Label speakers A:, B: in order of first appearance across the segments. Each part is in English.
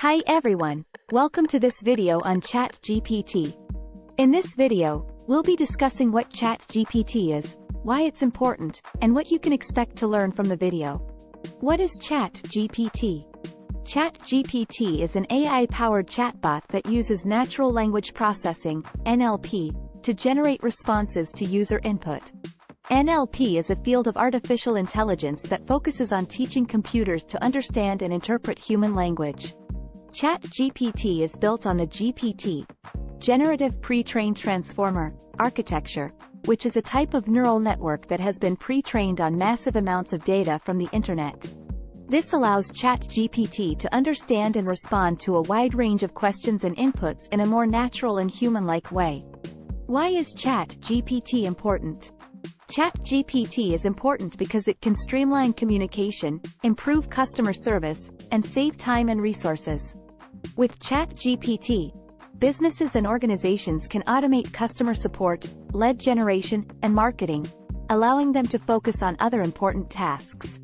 A: Hi everyone, welcome to this video on Chat GPT. In this video, we'll be discussing what Chat GPT is, why it's important, and what you can expect to learn from the video. What is Chat GPT? Chat GPT is an AI-powered chatbot that uses natural language processing, NLP, to generate responses to user input. NLP is a field of artificial intelligence that focuses on teaching computers to understand and interpret human language. Chat GPT is built on the GPT, Generative Pre-trained Transformer, architecture, which is a type of neural network that has been pre-trained on massive amounts of data from the internet. This allows Chat GPT to understand and respond to a wide range of questions and inputs in a more natural and human-like way. Why is Chat GPT important? Chat GPT is important because it can streamline communication, improve customer service, and save time and resources. With Chat GPT, businesses and organizations can automate customer support, lead generation, and marketing, allowing them to focus on other important tasks.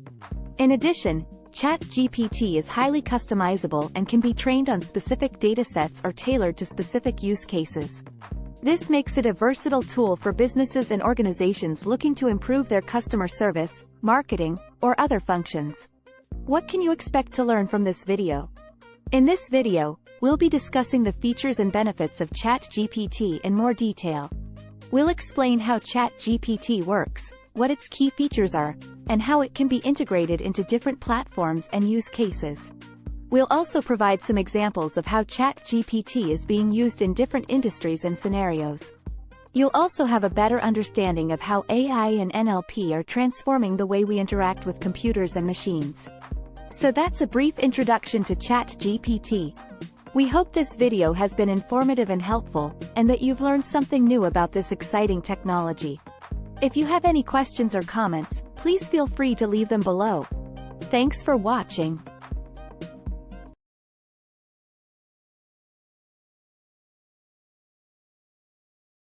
A: In addition, Chat GPT is highly customizable and can be trained on specific datasets or tailored to specific use cases. This makes it a versatile tool for businesses and organizations looking to improve their customer service, marketing, or other functions. What can you expect to learn from this video? In this video, we'll be discussing the features and benefits of Chat GPT in more detail. We'll explain how Chat GPT works, what its key features are, and how it can be integrated into different platforms and use cases. We'll also provide some examples of how Chat GPT is being used in different industries and scenarios. You'll also have a better understanding of how AI and NLP are transforming the way we interact with computers and machines. So that's a brief introduction to Chat GPT. We hope this video has been informative and helpful, and that you've learned something new about this exciting technology. If you have any questions or comments, please feel free to leave them below. Thanks for watching.